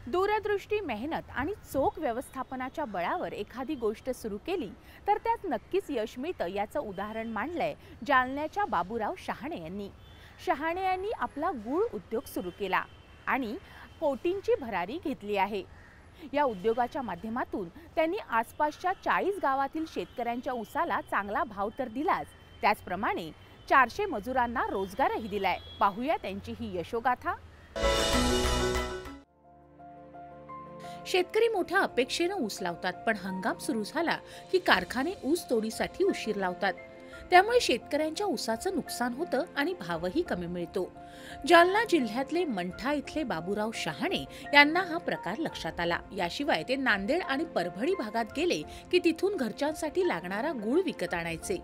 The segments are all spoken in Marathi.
दूरदृष्टी, मेहनत आणि चोख व्यवस्थापनाच्या बळावर एखादी गोष्ट सुरू केली तर त्यात नक्कीच यश मिळतं याचं उदाहरण मांडलंय जालन्याच्या बाबूराव शहाणे यांनी। शहाणे यांनी आपला गूळ उद्योग सुरू केला आणि कोटींची भरारी घेतली आहे। या उद्योगाच्या माध्यमातून त्यांनी आसपासच्या 40 गावातील शेतकऱ्यांच्या ऊसाला चांगला भाव तर दिलाच, त्याचप्रमाणे 400 मजुरांना रोजगारही दिलाय। पाहूया त्यांची ही यशोगाथा। शेतकरी मोठ्या अपेक्षेने ऊस लावतात, पण हंगाम सुरू झाला की कारखाने ऊस तोडीसाठी उशीर लावतात। त्यामुळे शेतकऱ्यांच्या ऊसाचं नुकसान होतं आणि भावही कमी मिळतो। जालना जिल्ह्यातले मंठा इथले बाबूराव शहाणे यांना हा प्रकार लक्षात आला। याशिवाय ते नांदेड आणि परभणी भागात गेले की तिथून घरच्यांसाठी लागणारा गूळ विकत आणायचे।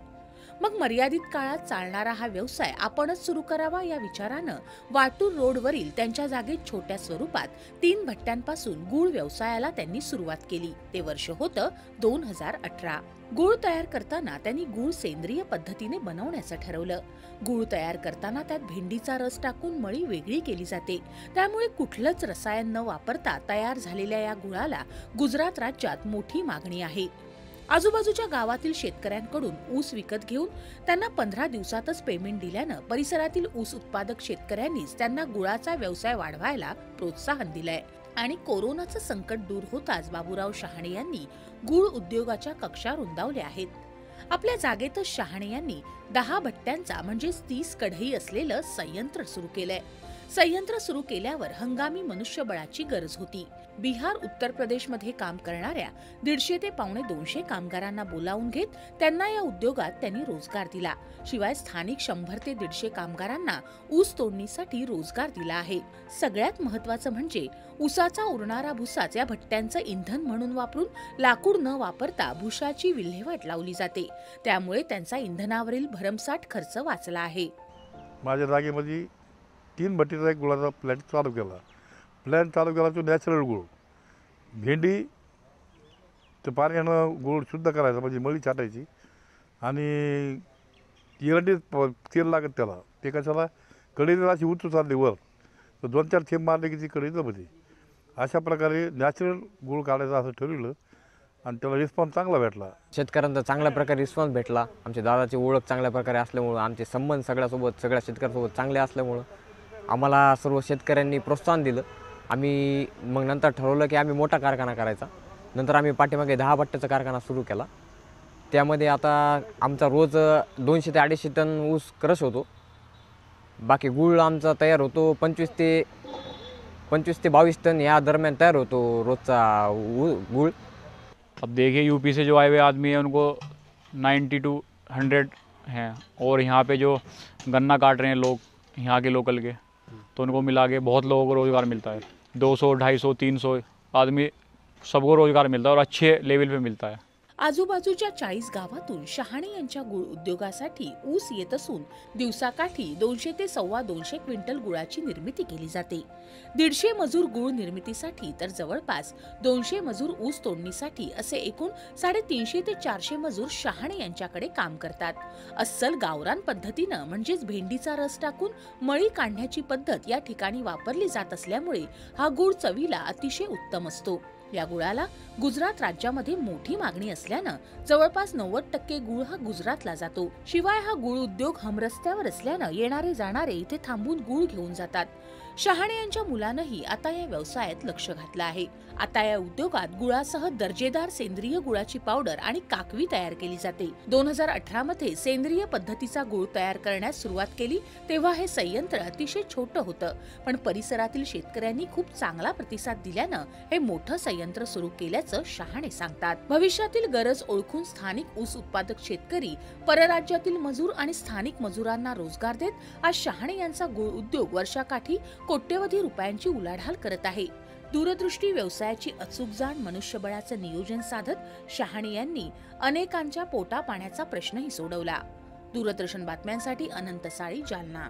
मग मर्यादित काळात चालणारा हा व्यवसाय आपणच सुरू करावा या विचारानं वाटूर रोडवरील त्यांच्या जागेत छोट्या स्वरूपात 3 भट्ट्यांपासून गूळ व्यवसायाला त्यांनी सुरुवात केली। ते वर्ष होतं 2018। गूळ तयार करताना त्यांनी गूळ सेंद्रिय पद्धतीने बनवण्याचं ठरवलं। गूळ तयार करताना त्यात भेंडीचा रस टाकून मळी वेगळी केली जाते, त्यामुळे कुठलंच रसायन न वापरता तयार झालेल्या या गुळाला गुजरात राज्यात मोठी मागणी आहे। आजूबाजूच्या गावातील शेतकऱ्यांकडून ऊस विकत घेऊन त्यांना 15 दिवसातच पेमेंट दिल्यानं परिसरातील ऊस उत्पादक शेतकऱ्यांनीच त्यांना गुळाचा व्यवसाय वाढवायला प्रोत्साहन दिलंय। आणि कोरोनाचं संकट दूर होताच बाबूराव शहाणे यांनी गूळ उद्योगाच्या कक्षा रुंदावल्या आहेत। आपल्या जागेतच शहाणे यांनी 10 भट्ट्यांचा म्हणजे 30 कढई असलेलं संयंत्र सुरू केलंय। संयंत्र सुरू केल्यावर हंगामी मनुष्यबळाची गरज होती। बिहार, उत्तर प्रदेशमध्ये काम करणाऱ्या 150 ते 250 कामगारांना बोलावून घेत त्यांना या उद्योगात त्यांनी रोजगार दिला। शिवाय स्थानिक 100 ते 150 कामगारांना ऊस तोडणीसाठी रोजगार दिला आहे। सगळ्यात महत्त्वाचं म्हणजे ऊसाचा उरणारा भुसाच या भट्ट्यांचं इंधन म्हणून वापरून लाकूड न वापरता भुसाची विल्हेवाट लावली जाते, त्यामुळे त्यांचा इंधनावरील भरमसाठ खर्च वाचला आहे। माझ्या जागेमध्ये 3 भट्टीचा एक गुळाचा प्लॅन चालू केला। तो नॅचरल गूळ, भेंडी ते पाण्यानं गूळ शुद्ध करायचा, म्हणजे मळी छाटायची आणि एरंडी तेल लागत त्याला। ते कशाला कढईला अशी उंच चालली वर, तर 2-4 थेंब मारले की ती कढई जमते। अशा प्रकारे नॅचरल गूळ काढायचं असं ठरवलं आणि त्याला रिस्पॉन्स चांगला भेटला। शेतकऱ्यांचा चांगल्या प्रकारे रिस्पॉन्स भेटला। आमच्या दादाची ओळख चांगल्या प्रकारे असल्यामुळे, आमचे संबंध सगळ्या शेतकऱ्यांसोबत चांगले असल्यामुळे आम्हाला सर्व शेतकऱ्यांनी प्रोत्साहन दिलं। आम्ही मग नंतर ठरवलं की आम्ही मोठा कारखाना करायचा। नंतर आम्ही पाठीमागे 10 भट्ट्याचा कारखाना सुरू केला। त्यामध्ये आता आमचा रोज 200 ते 250 टन ऊस क्रश होतो। बाकी गूळ आमचा तयार होतो 25 ते 22 टन या दरम्यान तयार होतो रोजचा गूळ। अब देखिए यूपी से जो आए हुए आदमी हैं उनको 90 to 100 हैं, और यहाँ पे जो गन्ना काट रहे हैं लोग यहाँ के लोकल के, तो उनको मिला के बहुत लोगों को रोज़गार मिलता है। 200, 250, 300 आदमी सबको रोज़गार मिलता है और अच्छे लेवल पे मिलता है। आजूबाजूच्या 40 गावातून शहाणे यांच्या गूळ उद्योगासाठी ऊस येत असून दिवसाकाठी 200 ते 250 क्विंटल गुळाची निर्मिती केली जाते। 150 मजूर गूळ निर्मितीसाठी तर जवळपास 200 मजूर ऊस तोडणीसाठी असे एकूण 350 ते 400 मजूर शहाणे यांच्याकडे काम करतात। अस्सल गावरान पद्धतीनं म्हणजेच भेंडीचा रस टाकून मळी काढण्याची पद्धत या ठिकाणी वापरली जात असल्यामुळे हा गूळ चवीला अतिशय उत्तम असतो। या गुळाला गुजरात राज्यामध्ये मोठी मागणी असल्यानं जवळपास 90% गूळ हा गुजरातला जातो। शिवाय हा गूळ उद्योग हमरस्त्यावर असल्यानं येणारे जाणारे इथे थांबून गूळ घेऊन जातात। शहाणे यांच्या मुलानंही आता या व्यवसायात लक्ष घातलं आहे। आता या उद्योगात गुळासह दर्जेदार सेंद्रिय गुळाची पावडर आणि काकवी तयार केली जाते। 2018 मध्ये सेंद्रिय पद्धतीचा गूळ तयार करण्यास सुरुवात केली तेव्हा हे संयंत्र अतिशय छोटं होतं, पण परिसरातील शेतकऱ्यांनी खूप चांगला प्रतिसाद दिल्यानं हे मोठं संयंत्र सुरू केल्याचं शहाणे सांगतात। भविष्यातील गरज ओळखून स्थानिक ऊस उत्पादक शेतकरी, परराज्यातील मजूर आणि स्थानिक मजुरांना रोजगार देत आज शहाणे यांचा गूळ उद्योग वर्षाकाठी कोट्यवधी रुपयांची उलाढाल करत आहे। दूरदृष्टी, व्यवसायाची अचूक जाण, मनुष्यबळाचं नियोजन साधत शहाणे यांनी अनेकांच्या पोटा पाण्याचा प्रश्नही सोडवला। दूरदर्शन बातम्यांसाठी अनंत साळी, जालना।